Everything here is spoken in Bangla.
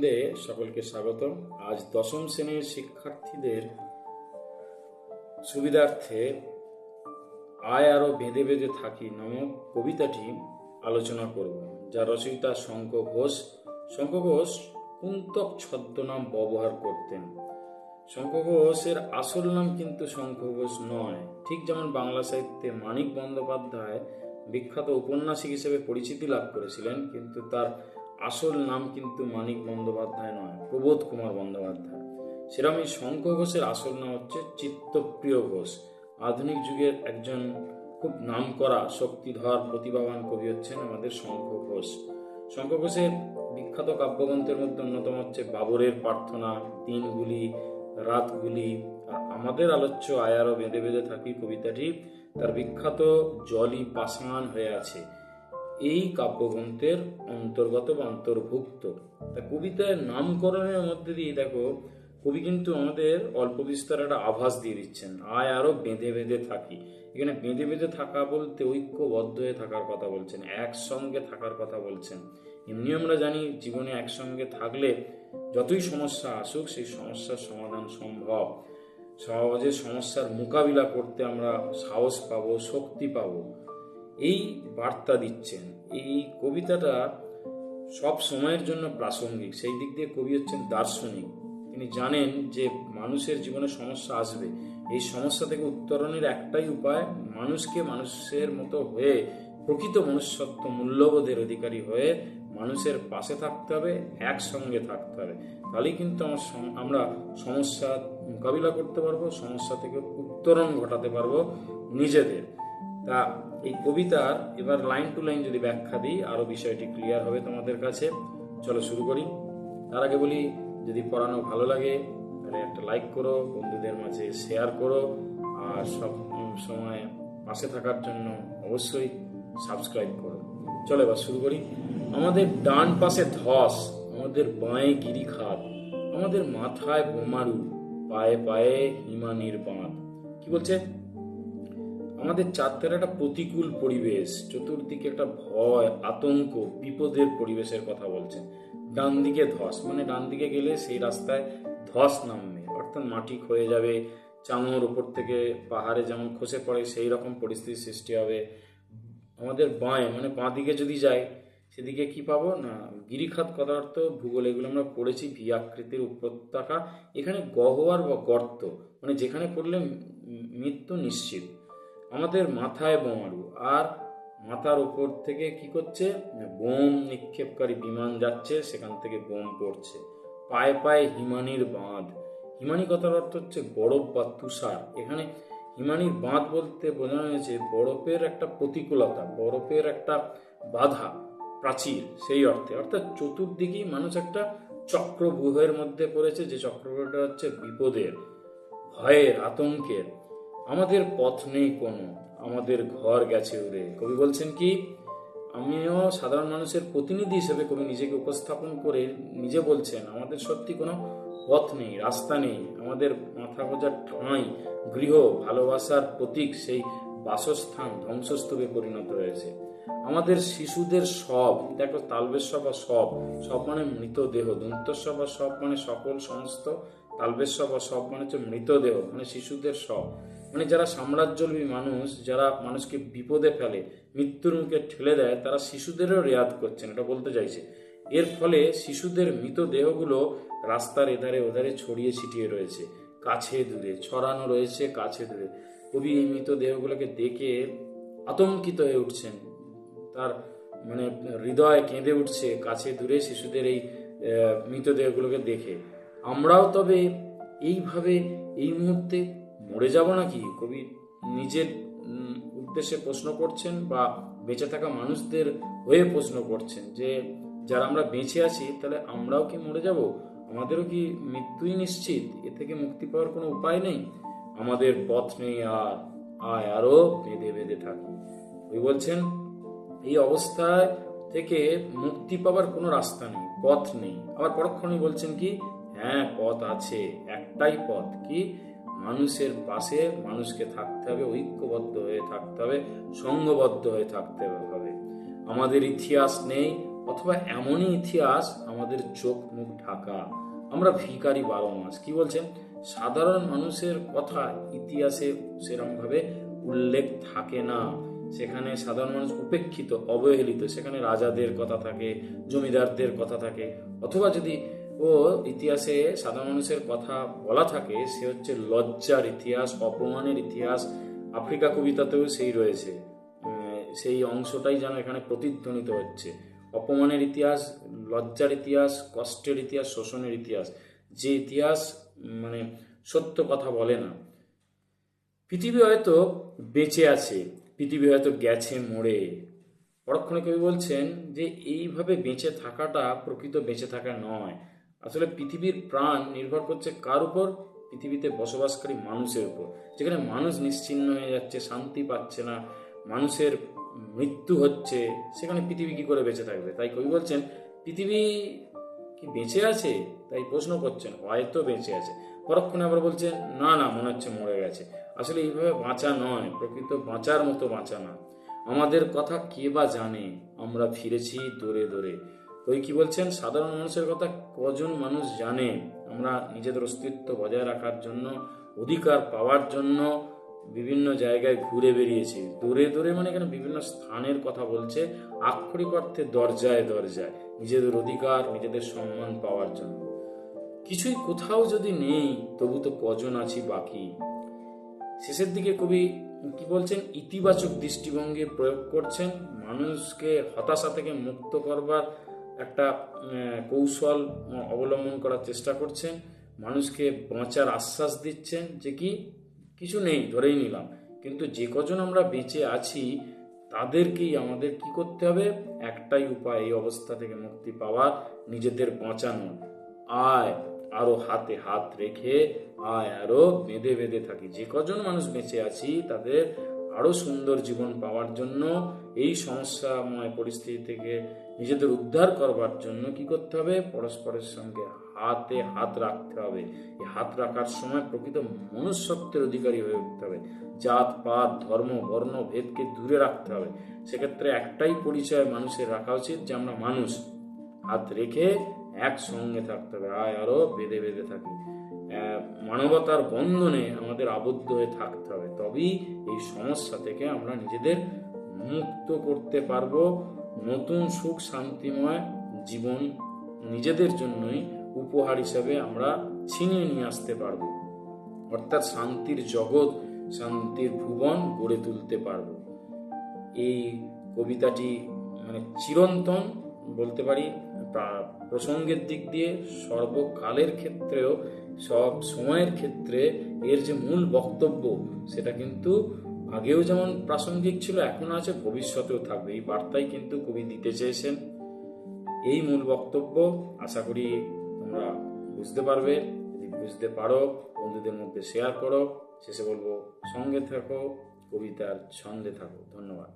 আনন্দে সকলকে স্বাগত। আজ দশম শ্রেণীর শিক্ষার্থীদের সুবিধার্থে আয় আরো বেঁধে বেঁধে থাকি নামক কবিতাটি আলোচনা করব, যা রচয়িতা শঙ্খ ঘোষ। শঙ্খ ঘোষ কুন্তক ছদ্মনাম ব্যবহার করতেন। শঙ্খ ঘোষের আসল নাম কিন্তু শঙ্খ ঘোষ নয়। ঠিক যেমন বাংলা সাহিত্যে মানিক বন্দ্যোপাধ্যায় বিখ্যাত উপন্যাসিক হিসেবে পরিচিতি লাভ করেছিলেন, কিন্তু তার আসল নাম কিন্তু মানিক বন্দ্যোপাধ্যায় নয়, প্রবোধ কুমার বন্দ্যোপাধ্যায়। সেরকমই শঙ্খ ঘোষের আসল নাম হচ্ছে চিত্তপ্রিয় ঘোষ। আধুনিক যুগের একজন খুব নামকরা শক্তিধর প্রতিভাবান কবি হচ্ছেন আমাদের শঙ্খ ঘোষ। শঙ্খ ঘোষের বিখ্যাত কাব্যগ্রন্থের মধ্যে অন্যতম হচ্ছে বাবরের প্রার্থনা, দিনগুলি, রাতগুলি। আর আমাদের আলোচ্য আয় আরো বেঁধে বেঁধে থাকি কবিতাটি তার বিখ্যাত জলই পাষাণ হয়ে আছে এই কাব্যগ্রন্থের অন্তর্গত বা অন্তর্ভুক্ত। তা কবিতার নামকরণের মধ্যে দিয়ে দেখো কবি কিন্তু আমাদের অল্প বিস্তর একটা আভাস দিয়ে দিচ্ছেন, আয় আরো বেঁধে বেঁধে থাকি। এখানে বেঁধে বেঁধে থাকা বলতে ঐক্যবদ্ধ হয়ে থাকার কথা বলছেন, একসঙ্গে থাকার কথা বলছেন। এমনি আমরা জানি জীবনে একসঙ্গে থাকলে যতই সমস্যা আসুক সেই সমস্যার সমাধান সম্ভব। সহজে সমস্যার মোকাবিলা করতে আমরা সাহস পাবো, শক্তি পাবো, এই বার্তা দিচ্ছেন। এই কবিতাটা সব সময়ের জন্য প্রাসঙ্গিক। সেই দিক দিয়ে কবি হচ্ছেন দার্শনিক। তিনি জানেন যে মানুষের জীবনে সমস্যা আসবে, এই সমস্যা থেকে উত্তরণের একটাই উপায়, মানুষকে মানুষের মতো হয়ে প্রকৃত মনুষ্যত্ব মূল্যবোধের অধিকারী হয়ে মানুষের পাশে থাকতে হবে, একসঙ্গে থাকতে হবে। তাহলেই কিন্তু আমরা সমস্যা মোকাবিলা করতে পারবো, সমস্যা থেকে উত্তরণ ঘটাতে পারবো নিজেদের। তা এই কবিতার এবার লাইন টু লাইন যদি ব্যাখ্যা দিই আরো বিষয়টি ক্লিয়ার হবে তোমাদের কাছে। চলো শুরু করি। তার আগে বলি, যদি পড়ানো ভালো লাগে তাহলে একটা লাইক করো, বন্ধুদের মাঝে শেয়ার করো, আর সব সময় পাশে থাকার জন্য অবশ্যই সাবস্ক্রাইব করো। চলো এবার শুরু করি। আমাদের ডান পাশে ধস, আমাদের বাঁয়ে গিরিখাত, আমাদের মাথায় বোমারু, পায়ে পায়ে হিমানির বাঁধ। কি বলছে? আমাদের চারধারে একটা প্রতিকূল পরিবেশ, চতুর্দিকে একটা ভয়, আতঙ্ক, বিপদের পরিবেশের কথা বলছেন। ডান দিকে ধস মানে ডান দিকে গেলে সেই রাস্তায় ধস নামবে, অর্থাৎ মাটি ক্ষয়ে যাবে, চাঙর উপর থেকে পাহাড়ে যেমন খসে পড়ে সেই রকম পরিস্থিতির সৃষ্টি হবে। আমাদের বাঁয়ে মানে বাঁ দিকে যদি যাই সেদিকে কি পাবো না, গিরিখাত কথার অর্থ ভূগোল, এগুলো আমরা পড়েছি, ভি আকৃতির উপত্যকা। এখানে গহ্বর বা গর্ত, মানে যেখানে পড়লে মৃত্যু নিশ্চিত। আমাদের মাথায় বোমারু, আর মাথার উপর থেকে কি করছে, বোম নিক্ষেপকারী বিমান যাচ্ছে, সেখান থেকে বোম পড়ছে। পায়ে পায়ে হিমানির বাঁধ, হিমানি কথার অর্থ হচ্ছে বরফ বা তুষার। এখানে হিমানির বাঁধ বলতে বোঝানো হয়েছে বরফের একটা প্রতিকূলতা, বরফের একটা বাধা, প্রাচীর, সেই অর্থে। অর্থাৎ চতুর্দিকেই মানুষ একটা চক্রব্যূহের মধ্যে পড়েছে, যে চক্রব্যূহটা হচ্ছে বিপদের, ভয়ের, আতঙ্কের। আমাদের পথ নেই কোনো, আমাদের ঘর গেছে উড়ে। কবি বলছেন কি, আমিও সাধারণ মানুষের প্রতিনিধি হিসেবে কবি নিজেকে উপস্থাপন করে নিজে বলছেন আমাদের সত্যি কোনো পথ নেই, রাস্তা নেই। আমাদের মাথা গোঁজার ঠাঁই, গৃহ, ভালোবাসার প্রতীক, সেই বাসস্থান ধ্বংসস্তূপে পরিণত হয়েছে। আমাদের শিশুদের সব, দেখো তালবেশ্ব বা সব, সব মানে মৃতদেহ, দন্তস্ব বা সব মানে সকল সমস্ত, তালবেশ্ব বা সব মানে হচ্ছে মৃতদেহ, মানে শিশুদের সব, মানে যারা সাম্রাজ্যলোভী মানুষ, যারা মানুষকে বিপদে ফেলে, মৃত্যুর মুখে ঠেলে দেয়, তারা শিশুদেরও রেয়াত করছেন, এটা বলতে চাইছে। এর ফলে শিশুদের মৃতদেহগুলো রাস্তার এধারে ওধারে ছড়িয়ে ছিটিয়ে রয়েছে, কাছে দূরে ছড়ানো রয়েছে, কাছে দূরে। কবি এই মৃতদেহগুলোকে দেখে আতঙ্কিত হয়ে উঠছেন, তার মানে হৃদয় কেঁদে উঠছে কাছে দূরে শিশুদের এই মৃতদেহগুলোকে দেখে। আমরাও তবে এইভাবে এই মুহূর্তে মরে যাব নাকি? কবি নিজের উদ্দেশ্যে প্রশ্ন করছেন, বা বেঁচে থাকা মানুষদের হয়ে প্রশ্ন করছেন, যে যারা আমরা বেঁচে আছি তাহলে আমরাও কি মরে যাব? আমাদেরও কি মৃত্যুই নিশ্চিত? এ থেকে মুক্তি পাওয়ার কোনো উপায় নেই? আমাদের পথ নেই আর, আয় আরো বেঁধে বেঁধে থাকি। কবি বলছেন এই অবস্থায় থেকে মুক্তি পাওয়ার কোনো রাস্তা নেই, পথ নেই। আবার পরক্ষণেই বলছেন কি, হ্যাঁ পথ আছে, একটাই পথ, কি, মানুষের পাশে মানুষকে থাকতে হবে, ঐক্যবদ্ধ হয়ে থাকতে হবে, সংঘবদ্ধ হয়ে থাকতে হবে। আমাদের ইতিহাস নেই অথবা এমনই ইতিহাস আমাদের চোখ মুখ ঢাকা, আমরা ভিখারি 12 মাস। কি বলছেন? সাধারণ মানুষের কথা ইতিহাসে সেরকম ভাবে উল্লেখ থাকে না, সেখানে সাধারণ মানুষ উপেক্ষিত, অবহেলিত। সেখানে রাজাদের কথা থাকে, জমিদারদের কথা থাকে, অথবা যদি ইতিহাসে সাধারণ মানুষের কথা বলা থাকে, সে হচ্ছে লজ্জার ইতিহাস, অপমানের ইতিহাস। আফ্রিকা কবিতাতেও সেই রয়েছে, সেই অংশটাই যেন এখানে প্রতিধ্বনিত হচ্ছে। অপমানের ইতিহাস, লজ্জার ইতিহাস, কষ্টের ইতিহাস, শোষণের ইতিহাস, যে ইতিহাস মানে সত্য কথা বলে না। পৃথিবী হয়তো বেঁচে আছে, পৃথিবী হয়তো গেছে মরে। পরক্ষণে কবি বলছেন যে এইভাবে বেঁচে থাকাটা প্রকৃত বেঁচে থাকা নয়। আসলে পৃথিবীর প্রাণ নির্ভর করছে কার উপর? পৃথিবীতে বসবাসকারী মানুষের উপর। যেখানে মানুষ নিশ্চিহ্ন হয়ে যাচ্ছে, শান্তি পাচ্ছে না, মানুষের মৃত্যু হচ্ছে, সেখানে পৃথিবী কি করে বেঁচে থাকবে? তাই কবি বলছেন পৃথিবী কি বেঁচে আছে? তাই প্রশ্ন করছেন, হয়তো বেঁচে আছে। পরক্ষণে আবার বলছেন না না, মনে হচ্ছে মরে গেছে। আসলে এইভাবে বাঁচা নয়, প্রকৃত বাঁচার মতো বাঁচা না। আমাদের কথা কে বা জানে, আমরা ফিরেছি দূরে দূরে। ওই কি বলছেন, সাধারণ মানুষের কথা কজন মানুষ জানে? আমরা নিজেদের অস্তিত্ব বজায় রাখার জন্য, অধিকার পাওয়ার জন্য বিভিন্ন জায়গায় ঘুরে বেরিয়েছি। দূরে দূরে মানে এখানে বিভিন্ন স্থানের কথা বলছে, আক্ষরিক অর্থে দরজায় দরজায়, নিজেদের অধিকার, নিজেদের সম্মান পাওয়ার জন্য। কিছুই কোথাও যদি নেই, তবু তো কজন আছি বাকি। শেষের দিকে কবি কি বলছেন, ইতিবাচক দৃষ্টিভঙ্গি প্রয়োগ করছেন, মানুষকে হতাশা থেকে মুক্ত করবার একটা কৌশল অবলম্বন করার চেষ্টা করছেন, মানুষকে বাঁচার আশ্বাস দিচ্ছেন যে কি কিছু নেই ধরেই নিলাম, কিন্তু যে কজন আমরা বেঁচে আছি তাদেরকেই আমাদের কি করতে হবে? একটাই উপায় এই অবস্থা থেকে মুক্তি পাওয়ার, নিজেদের বাঁচানো। আয় আরো হাতে হাত রেখে, আয় আরো বেঁধে বেঁধে থাকি। যে কজন মানুষ বেঁচে আছি তাদের আরো সুন্দর জীবন পাওয়ার জন্য, এই সমস্যাময় পরিস্থিতি থেকে নিজেদের উদ্ধার করবার জন্য কি করতে হবে? পরস্পরের সঙ্গে হাতে হাত রাখতে হবে। এই হাত রাখার সময় প্রকৃত মনুষ্যত্বের অধিকারী হয়ে উঠতে হবে। জাত পাত ধর্ম বর্ণ ভেদকে দূরে রাখতে হবে। সেক্ষেত্রে একটাই পরিচয় মানুষের রাখা উচিত যে আমরা মানুষ। হাত রেখে একসঙ্গে থাকতে হবে, আয় আরো বেঁধে বেঁধে থাকি। মানবতার বন্ধনে আমাদের আবদ্ধ হয়ে থাকতে হবে, তবেই এই সমস্যা থেকে আমরা নিজেদের মুক্ত করতে পারবো। নতুন সুখ শান্তিময় জীবন নিজেদের জন্যই উপহার হিসাবে আমরা ছিনিয়ে নিয়ে আসতে পারবো, অর্থাৎ শান্তির জগৎ, শান্তির ভুবন গড়ে তুলতে পারবো। এই কবিতাটি মানে চিরন্তন বলতে পারি, প্রসঙ্গের দিক দিয়ে সর্বকালের ক্ষেত্রেও, সব সময়ের ক্ষেত্রে এর যে মূল বক্তব্য সেটা কিন্তু আগেও যেমন প্রাসঙ্গিক ছিল, এখনো আছে, ভবিষ্যতেও থাকবে। এই বার্তাই কিন্তু কবি দিতে চেয়েছেন। এই মূল বক্তব্য আশা করি তোমরা বুঝতে পারবে। যদি বুঝতে পারো বন্ধুদের মধ্যে শেয়ার করো। শেষে বলবো, সঙ্গে থাকো, কবিতার ছন্দে থাকো। ধন্যবাদ।